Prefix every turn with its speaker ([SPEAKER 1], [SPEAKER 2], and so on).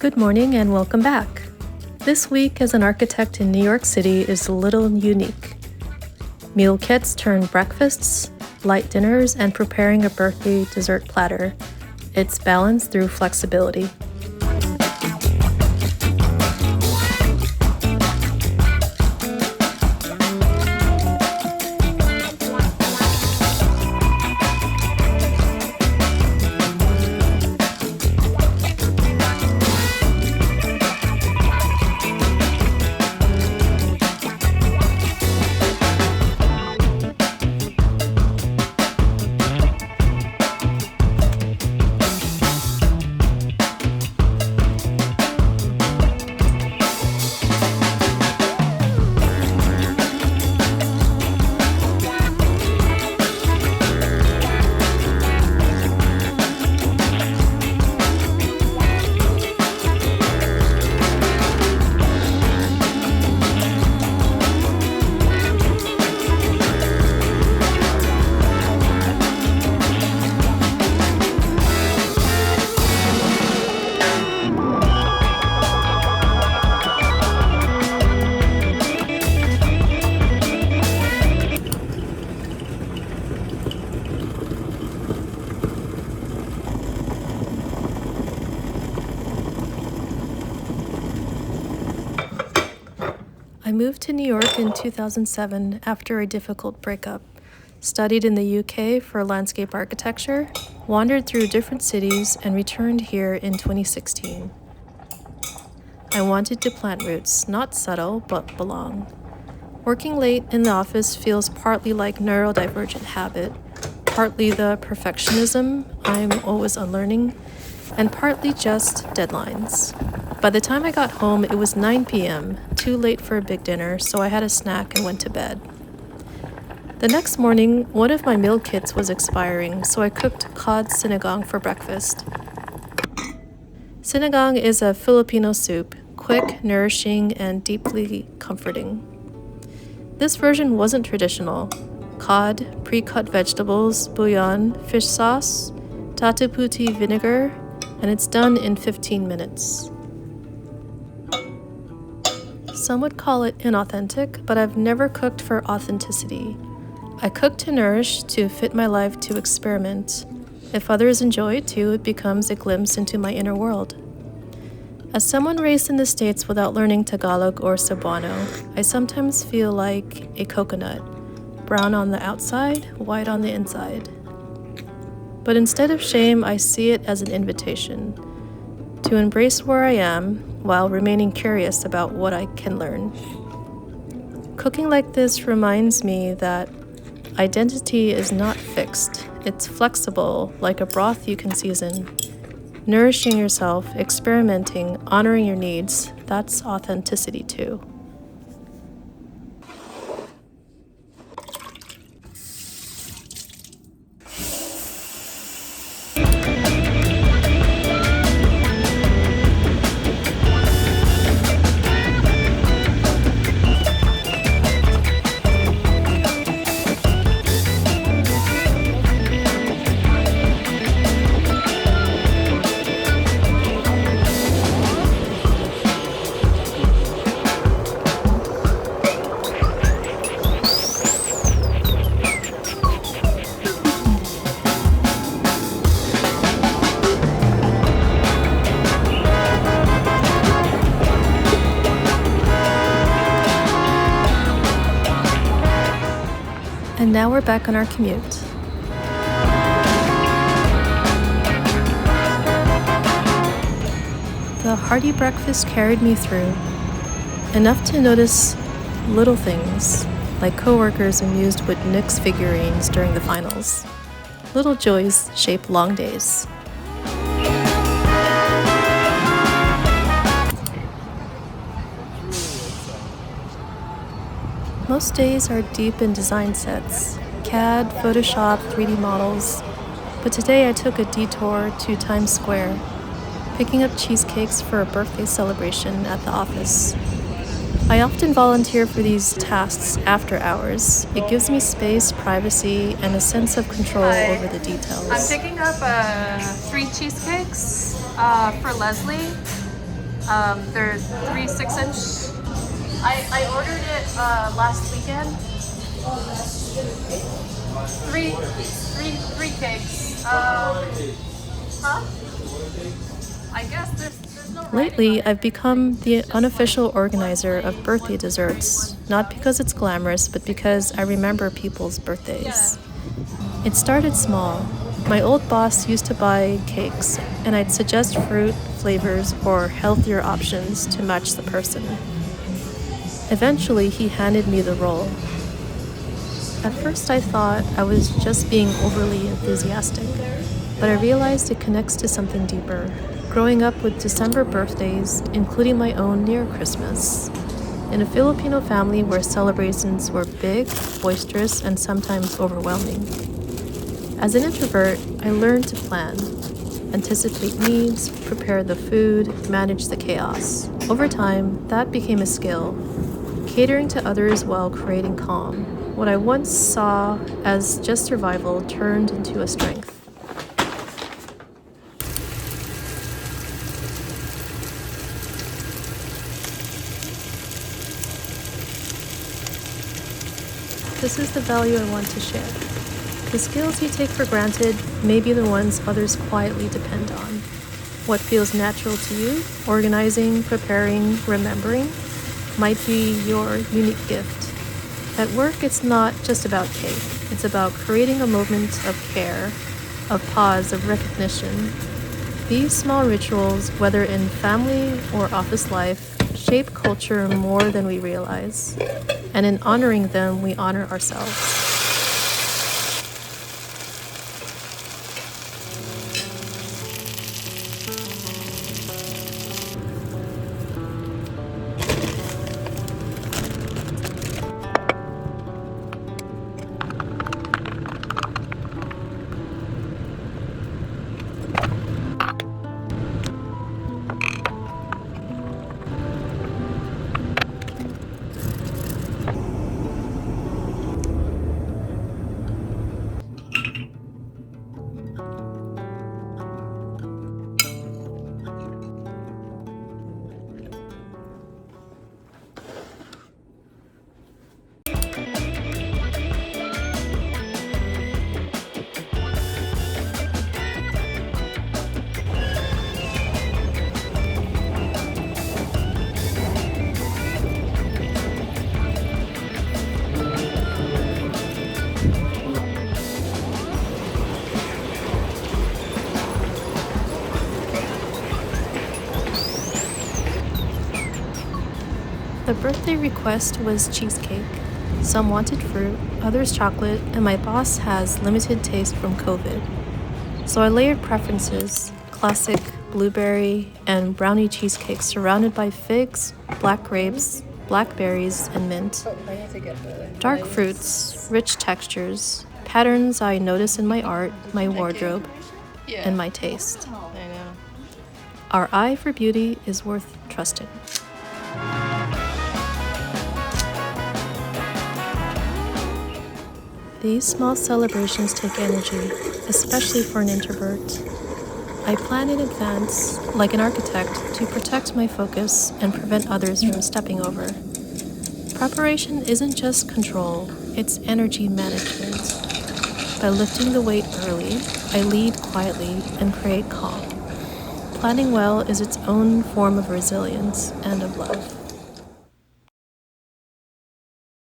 [SPEAKER 1] Good morning and welcome back. This week as an architect in New York City is a little unique. Meal kits turn breakfasts, light dinners, and preparing a birthday dessert platter. It's balanced through flexibility. I moved to New York in 2007 after a difficult breakup, studied in the UK for landscape architecture, wandered through different cities, and returned here in 2016. I wanted to plant roots, not settle, but belong. Working late in the office feels partly like neurodivergent habit, partly the perfectionism I'm always unlearning, and partly just deadlines. By the time I got home, it was 9 p.m., too late for a big dinner, so I had a snack and went to bed. The next morning, one of my meal kits was expiring, so I cooked cod sinigang for breakfast. Sinigang is a Filipino soup, quick, nourishing, and deeply comforting. This version wasn't traditional. Cod, pre-cut vegetables, bouillon, fish sauce, tataputi vinegar, and it's done in 15 minutes. Some would call it inauthentic, but I've never cooked for authenticity. I cook to nourish, to fit my life, to experiment. If others enjoy it too, it becomes a glimpse into my inner world. As someone raised in the States without learning Tagalog or Cebuano, I sometimes feel like a coconut, brown on the outside, white on the inside. But instead of shame, I see it as an invitation to embrace where I am while remaining curious about what I can learn. Cooking like this reminds me that identity is not fixed. It's flexible, like a broth you can season. Nourishing yourself, experimenting, honoring your needs, that's authenticity too. And now we're back on our commute. The hearty breakfast carried me through, enough to notice little things, like coworkers amused with Knicks figurines during the finals. Little joys shape long days. Most days are deep in design sets, CAD, Photoshop, 3D models, but today I took a detour to Times Square, picking up cheesecakes for a birthday celebration at the office. I often volunteer for these tasks after hours. It gives me space, privacy, and a sense of control over the details.
[SPEAKER 2] I'm picking up 3 cheesecakes for Leslie.
[SPEAKER 1] They're 3 6-inch. I ordered it last weekend. Three cakes. Huh? I guess there's no writing Lately, on I've
[SPEAKER 2] it.
[SPEAKER 1] become the unofficial organizer of birthday desserts, not because it's glamorous, but because I remember people's birthdays. It started small. My old boss used to buy cakes, and I'd suggest fruit, flavors, or healthier options to match the person. Eventually, he handed me the role. At first, I thought I was just being overly enthusiastic, but I realized it connects to something deeper. Growing up with December birthdays, including my own near Christmas, in a Filipino family where celebrations were big, boisterous, and sometimes overwhelming. As an introvert, I learned to plan, anticipate needs, prepare the food, manage the chaos. Over time, that became a skill, catering to others while creating calm. What I once saw as just survival turned into a strength. This is the value I want to share. The skills you take for granted may be the ones others quietly depend on. What feels natural to you, organizing, preparing, remembering, might be your unique gift. At work, it's not just about cake. It's about creating a moment of care, of pause, of recognition. These small rituals, whether in family or office life, shape culture more than we realize. And in honoring them, we honor ourselves. The birthday request was cheesecake. Some wanted fruit, others chocolate, and my boss has limited taste from COVID. So I layered preferences: classic, blueberry, and brownie cheesecake surrounded by figs, black grapes, blackberries, and mint.
[SPEAKER 2] I need to get the
[SPEAKER 1] Dark fruits, rich textures, patterns I notice in my art, my wardrobe, and my taste.
[SPEAKER 2] I know.
[SPEAKER 1] Our eye for beauty is worth trusting. These small celebrations take energy, especially for an introvert. I plan in advance, like an architect, to protect my focus and prevent others from stepping over. Preparation isn't just control, it's energy management. By lifting the weight early, I lead quietly and create calm. Planning well is its own form of resilience and of love.